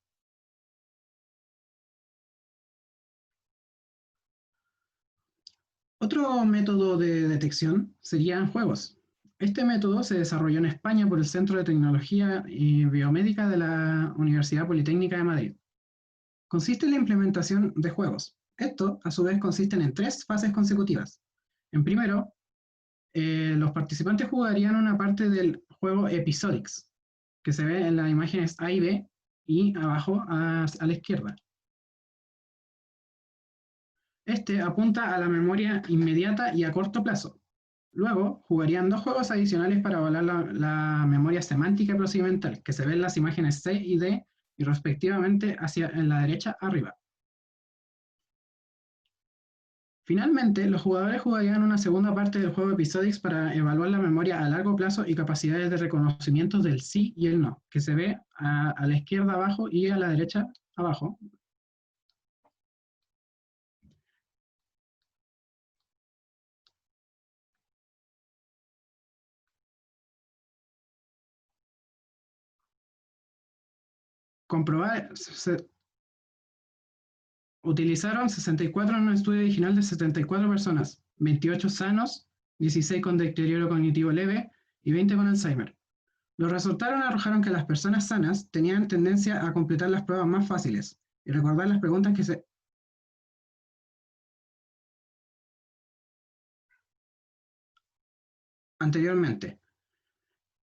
Speaker 2: Otro método de detección serían juegos. Este método se desarrolló en España por el Centro de Tecnología y Biomédica de la Universidad Politécnica de Madrid. Consiste en la implementación de juegos. Esto, a su vez, consiste en 3 fases consecutivas. En primero, los participantes jugarían una parte del juego Episodics, que se ve en las imágenes A y B, y abajo a la izquierda. Este apunta a la memoria inmediata y a corto plazo. Luego, jugarían 2 juegos adicionales para evaluar la memoria semántica y procedimental, que se ven en las imágenes C y D, y respectivamente en la derecha arriba. Finalmente, los jugadores jugarían una segunda parte del juego Episodics para evaluar la memoria a largo plazo y capacidades de reconocimiento del sí y el no, que se ve a la izquierda abajo y a la derecha abajo. Utilizaron 64 en un estudio original de 74 personas, 28 sanos, 16 con deterioro cognitivo leve y 20 con Alzheimer. Los resultados arrojaron que las personas sanas tenían tendencia a completar las pruebas más fáciles y recordar las preguntas que se anteriormente,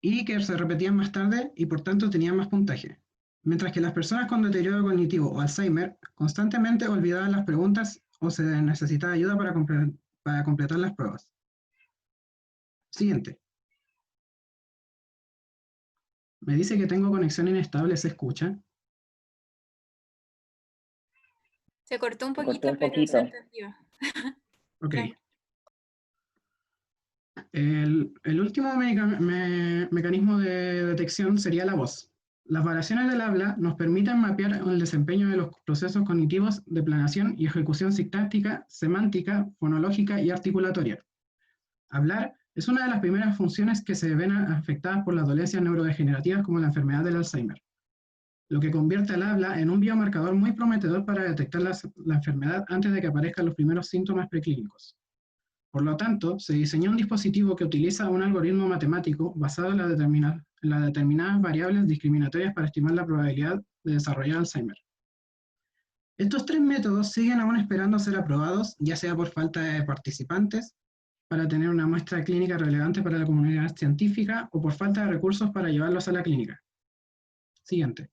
Speaker 2: y que se repetían más tarde y por tanto tenían más puntaje. Mientras que las personas con deterioro cognitivo o Alzheimer constantemente olvidaban las preguntas o se necesitaba ayuda para completar las pruebas. Siguiente. Me dice que tengo conexión inestable, ¿se escucha?
Speaker 3: Se cortó un poquito, pero se entendió.
Speaker 2: Ok. El último mecanismo de detección sería la voz. Las variaciones del habla nos permiten mapear el desempeño de los procesos cognitivos de planeación y ejecución sintáctica, semántica, fonológica y articulatoria. Hablar es una de las primeras funciones que se ven afectadas por las dolencias neurodegenerativas como la enfermedad del Alzheimer, lo que convierte al habla en un biomarcador muy prometedor para detectar la enfermedad antes de que aparezcan los primeros síntomas preclínicos. Por lo tanto, se diseñó un dispositivo que utiliza un algoritmo matemático basado en las determinadas variables discriminatorias para estimar la probabilidad de desarrollar Alzheimer. Estos 3 métodos siguen aún esperando ser aprobados, ya sea por falta de participantes, para tener una muestra clínica relevante para la comunidad científica, o por falta de recursos para llevarlos a la clínica. Siguiente.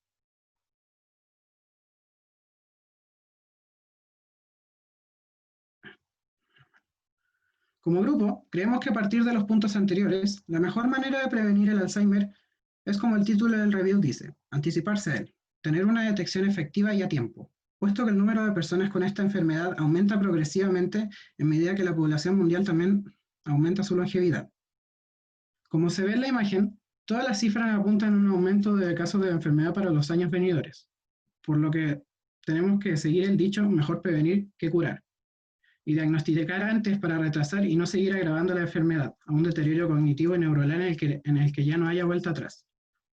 Speaker 2: Como grupo, creemos que a partir de los puntos anteriores, la mejor manera de prevenir el Alzheimer es como el título del review dice, anticiparse a él, tener una detección efectiva y a tiempo, puesto que el número de personas con esta enfermedad aumenta progresivamente en medida que la población mundial también aumenta su longevidad. Como se ve en la imagen, todas las cifras apuntan a un aumento de casos de enfermedad para los años venidores, por lo que tenemos que seguir el dicho, mejor prevenir que curar, y diagnosticar antes para retrasar y no seguir agravando la enfermedad a un deterioro cognitivo y neuronal en el que ya no haya vuelta atrás,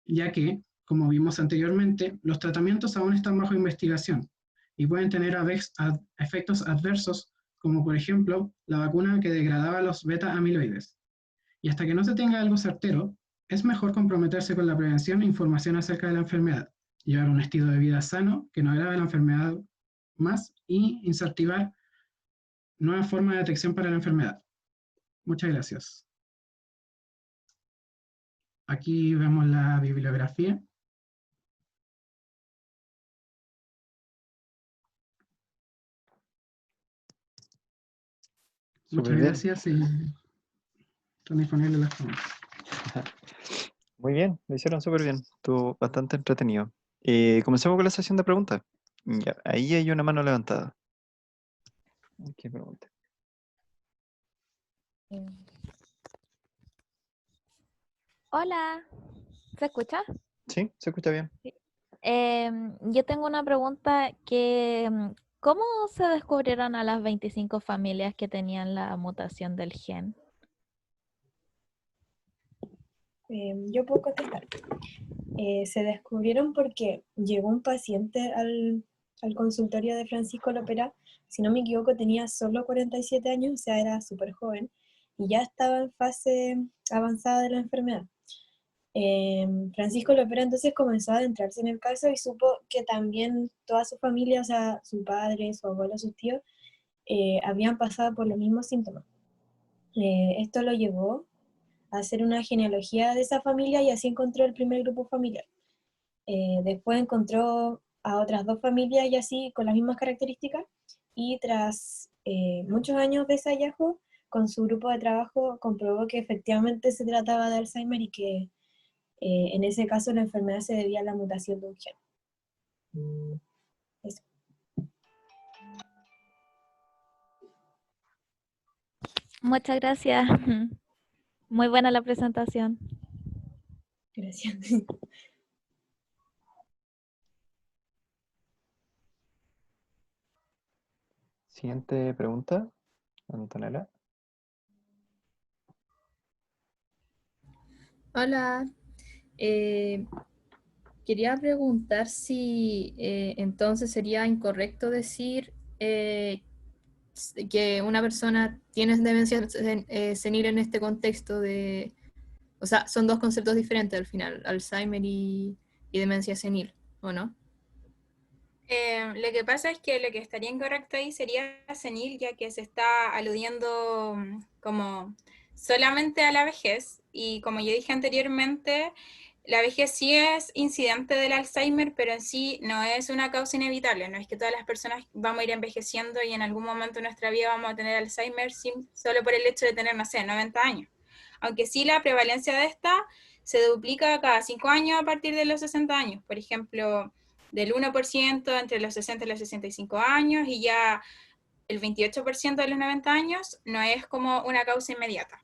Speaker 2: ya que, como vimos anteriormente, los tratamientos aún están bajo investigación y pueden tener efectos adversos, como por ejemplo la vacuna que degradaba los beta-amiloides. Y hasta que no se tenga algo certero, es mejor comprometerse con la prevención e información acerca de la enfermedad, llevar un estilo de vida sano que no agrave la enfermedad más y incentivar nuevas formas de detección para la enfermedad. Muchas gracias. Aquí vemos la bibliografía. Muchas
Speaker 5: Súper bien.
Speaker 2: gracias y están disponibles las formas.
Speaker 5: Muy bien, lo hicieron súper bien. Estuvo bastante entretenido. Comencemos con la sesión de preguntas. Ya, ahí hay una mano levantada. ¿Qué pregunta?
Speaker 6: Hola, ¿se escucha?
Speaker 5: Sí, se escucha bien.
Speaker 6: Yo tengo una pregunta ¿cómo se descubrieron a las 25 familias que tenían la mutación del gen?
Speaker 1: Yo puedo contestar. Se descubrieron porque llegó un paciente al consultorio de Francisco Lopera, si no me equivoco tenía solo 47 años, o sea, era súper joven, y ya estaba en fase avanzada de la enfermedad. Francisco Lopera entonces comenzó a adentrarse en el caso y supo que también toda su familia, o sea, su padre, su abuelo, sus tíos, habían pasado por los mismos síntomas. Esto lo llevó a hacer una genealogía de esa familia y así encontró el primer grupo familiar. Después encontró a otras dos familias y así con las mismas características y tras muchos años de ese hallazgo, con su grupo de trabajo comprobó que efectivamente se trataba de Alzheimer y que en ese caso la enfermedad se debía a la mutación de un gen. Eso.
Speaker 6: Muchas gracias. Muy buena la presentación.
Speaker 1: Gracias.
Speaker 5: Siguiente pregunta, Antonella.
Speaker 7: Hola, quería preguntar si entonces sería incorrecto decir que una persona tiene demencia senil en este contexto de, o sea, son dos conceptos diferentes al final, Alzheimer y demencia senil, ¿o no?
Speaker 3: Lo que pasa es que lo que estaría incorrecto ahí sería senil, ya que se está aludiendo como solamente a la vejez. Y como yo dije anteriormente, la vejez sí es incidente del Alzheimer, pero en sí no es una causa inevitable. No es que todas las personas vamos a ir envejeciendo y en algún momento de nuestra vida vamos a tener Alzheimer solo por el hecho de tener, no sé, 90 años. Aunque sí la prevalencia de esta se duplica cada 5 años a partir de los 60 años. Por ejemplo, del 1% entre los 60 y los 65 años y ya el 28% de los 90 años no es como una causa inmediata.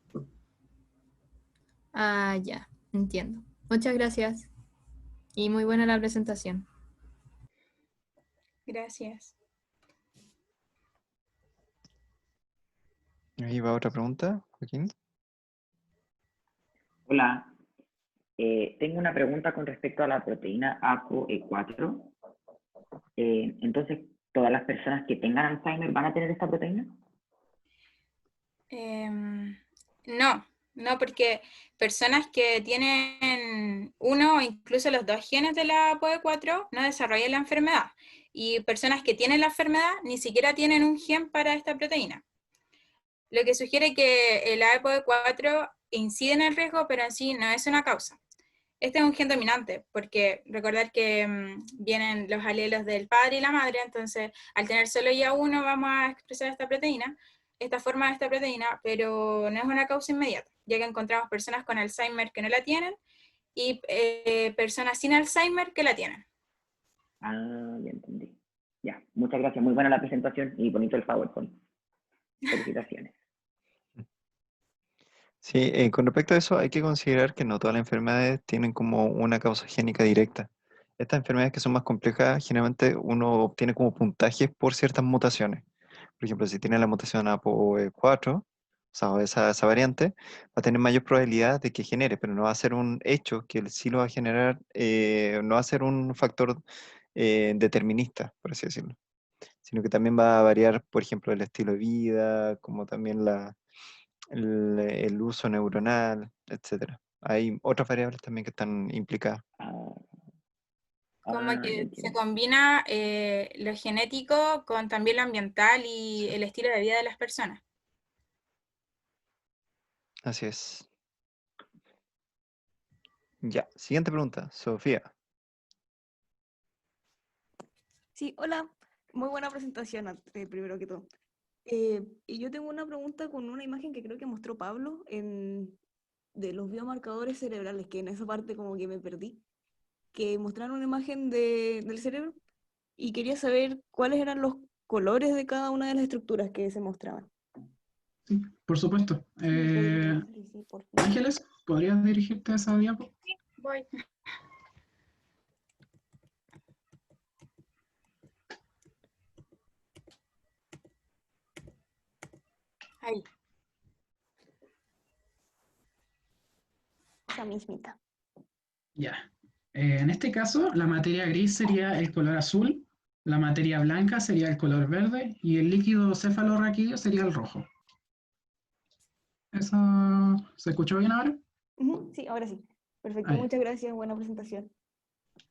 Speaker 7: Ah, ya, entiendo. Muchas gracias. Y muy buena la presentación.
Speaker 3: Gracias.
Speaker 5: Ahí va otra pregunta, Joaquín.
Speaker 8: Hola, tengo una pregunta con respecto a la proteína ApoE4. Entonces, ¿todas las personas que tengan Alzheimer van a tener esta proteína?
Speaker 3: No, porque personas que tienen uno o incluso los dos genes de la ApoE4 no desarrollan la enfermedad. Y personas que tienen la enfermedad ni siquiera tienen un gen para esta proteína. Lo que sugiere que el ApoE4 incide en el riesgo, pero en sí no es una causa. Este es un gen dominante, porque recordar que vienen los alelos del padre y la madre, entonces al tener solo ya uno vamos a expresar esta forma de esta proteína, pero no es una causa inmediata, ya que encontramos personas con Alzheimer que no la tienen y personas sin Alzheimer que la tienen.
Speaker 8: Ah, ya entendí. Ya, muchas gracias. Muy buena la presentación y bonito el PowerPoint. Felicitaciones.
Speaker 5: Sí, con respecto a eso hay que considerar que no todas las enfermedades tienen como una causa génica directa. Estas enfermedades que son más complejas, generalmente uno obtiene como puntajes por ciertas mutaciones. Por ejemplo, si tiene la mutación ApoE4, o sea, esa variante, va a tener mayor probabilidad de que genere, pero no va a ser un hecho que sí lo va a generar, no va a ser un factor determinista, por así decirlo. sino que también va a variar, por ejemplo, el estilo de vida, como también el uso neuronal, etc. Hay otras variables también que están implicadas.
Speaker 3: Como que se
Speaker 8: entiendo.
Speaker 3: combina lo genético con también lo ambiental y el estilo de vida de las personas.
Speaker 5: Así es. Ya, siguiente pregunta, Sofía.
Speaker 9: Sí, hola. Muy buena presentación, primero que todo. Y yo tengo una pregunta con una imagen que creo que mostró Pablo de los biomarcadores cerebrales, que en esa parte como que me perdí, que mostraron una imagen del cerebro y quería saber cuáles eran los colores de cada una de las estructuras que se mostraban.
Speaker 2: Sí, por supuesto.
Speaker 9: Si me podría dar, sí, por favor.
Speaker 2: Ángeles, ¿podrías dirigirte a esa diapo?
Speaker 3: Voy. Ahí.
Speaker 9: Esa mismita.
Speaker 2: Ya. En este caso, la materia gris sería el color azul, la materia blanca sería el color verde y el líquido cefalorraquídeo sería el rojo. ¿Eso se escuchó bien ahora?
Speaker 9: Ujú, sí, ahora sí. Perfecto,
Speaker 2: Ah, ya.
Speaker 9: muchas gracias, buena presentación.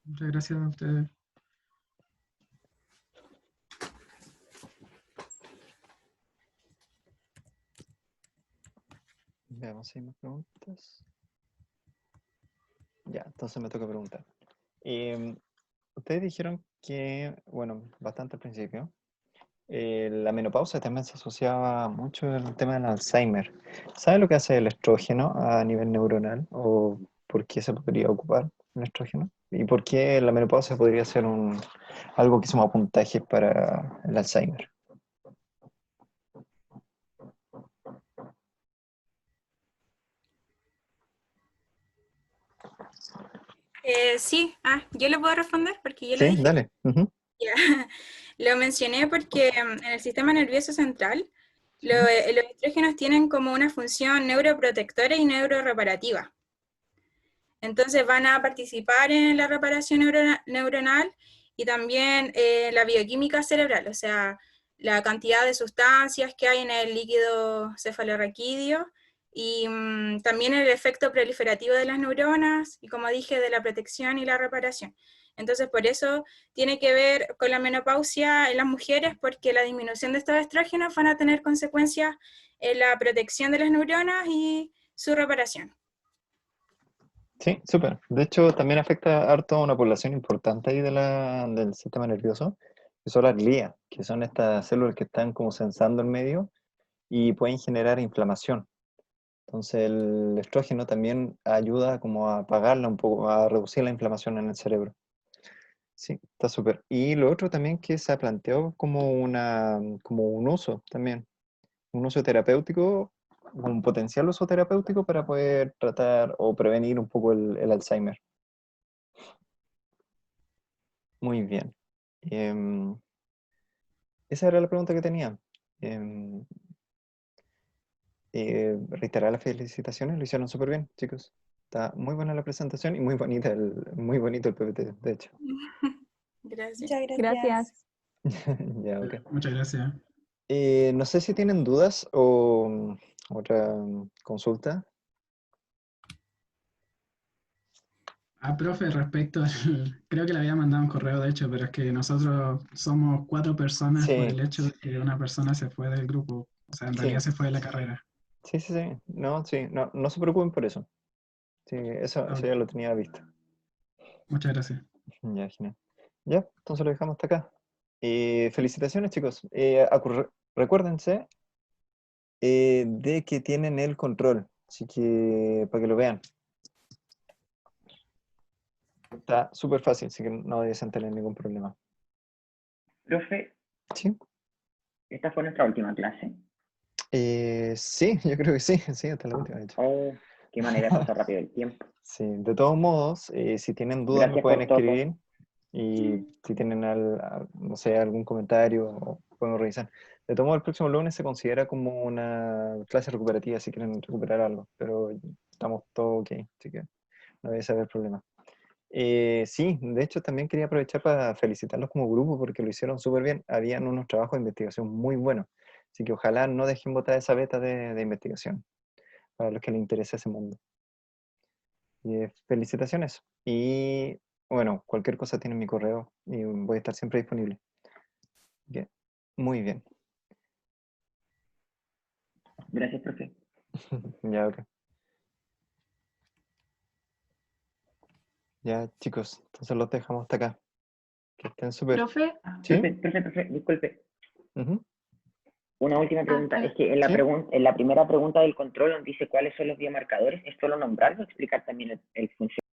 Speaker 2: Muchas gracias a ustedes.
Speaker 5: Veamos si hay más preguntas. Ya, entonces me toca preguntar. Ustedes dijeron que, bueno, bastante al principio, la menopausia también se asociaba mucho al tema del Alzheimer. ¿Sabe lo que hace el estrógeno a nivel neuronal? ¿O por qué se podría ocupar el estrógeno? ¿Y por qué la menopausia podría ser algo que suma puntaje para el Alzheimer?
Speaker 3: Sí, yo lo puedo responder porque yo lo
Speaker 5: Sí,
Speaker 3: dije.
Speaker 5: dale. Ujú.
Speaker 3: Ya. Lo mencioné porque en el sistema nervioso central los estrógenos tienen como una función neuroprotectora y neuroreparativa. Entonces van a participar en la reparación neuronal y también la bioquímica cerebral, o sea, la cantidad de sustancias que hay en el líquido cefalorraquídeo y también el efecto proliferativo de las neuronas y, como dije, de la protección y la reparación. Entonces, por eso tiene que ver con la menopausia en las mujeres, porque la disminución de estos estrógenos van a tener consecuencias en la protección de las neuronas y su reparación.
Speaker 5: Sí, súper. De hecho, también afecta harto a una población importante ahí del sistema nervioso, que son las glías, que son estas células que están como sensando el medio y pueden generar inflamación. Entonces el estrógeno también ayuda como a apagarla un poco, a reducir la inflamación en el cerebro. Sí, está súper. Y lo otro también que se ha planteado como un uso también, un uso terapéutico, un potencial uso terapéutico para poder tratar o prevenir un poco el Alzheimer. Muy bien. Em, Esa era la pregunta que tenía. Em, Reiterar las felicitaciones, lo hicieron súper bien, chicos. Está muy buena la presentación y muy bonito el PPT, de hecho.
Speaker 3: Gracias.
Speaker 1: Muchas
Speaker 4: Gracias.
Speaker 5: Ya, ok.
Speaker 2: Muchas gracias.
Speaker 5: No sé si tienen dudas o otra consulta.
Speaker 2: Profe, respecto al... Creo que le había mandado un correo, de hecho, pero es que nosotros somos 4 personas por
Speaker 5: Sí,
Speaker 2: el hecho de que una persona se fue del grupo. O sea, en realidad
Speaker 5: sí,
Speaker 2: se fue de la carrera.
Speaker 5: sí. No, sí, no se preocupen por eso. Sí, eso
Speaker 2: Ok,
Speaker 5: ya lo tenía visto.
Speaker 2: muchas gracias.
Speaker 5: Ya, genial. Ya, entonces lo dejamos hasta acá. Felicitaciones, chicos. Recuérdense de que tienen el control, así que para que lo vean. Está súper fácil, así que no deben tener ningún problema.
Speaker 8: Profe,
Speaker 5: ¿Sí?
Speaker 8: esta fue nuestra última clase.
Speaker 5: Sí, yo creo que sí, sí, hasta la última, de hecho.
Speaker 8: Oh, qué manera de pasar rápido el tiempo.
Speaker 5: Sí, de todos modos, si tienen dudas me
Speaker 8: Gracias
Speaker 5: pueden
Speaker 8: por todo.
Speaker 5: escribir y si tienen, no sé, algún comentario, podemos revisar. De todos modos, el próximo lunes se considera como una clase recuperativa si quieren recuperar algo, pero estamos todo ok, así que no debe haber problema. Sí, de hecho también quería aprovechar para felicitarlos como grupo porque lo hicieron súper bien. Habían unos trabajos de investigación muy buenos. Así que ojalá no dejen botar esa beta de investigación para los que les interese ese mundo. Felicitaciones. Y bueno, cualquier cosa tiene mi correo y voy a estar siempre disponible. Bien. Muy bien.
Speaker 8: Gracias, profe.
Speaker 5: Ya, ok. Ya, chicos, entonces los dejamos hasta acá. Que estén súper.
Speaker 10: Profe,
Speaker 5: ¿Sí?
Speaker 8: Profe, disculpe.
Speaker 5: Ujú.
Speaker 8: Una última pregunta.
Speaker 10: hola.
Speaker 8: Es que en la,
Speaker 5: ¿Sí?
Speaker 8: en la primera pregunta del control donde dice cuáles son los biomarcadores, ¿es solo nombrarlo o explicar también el funcionamiento?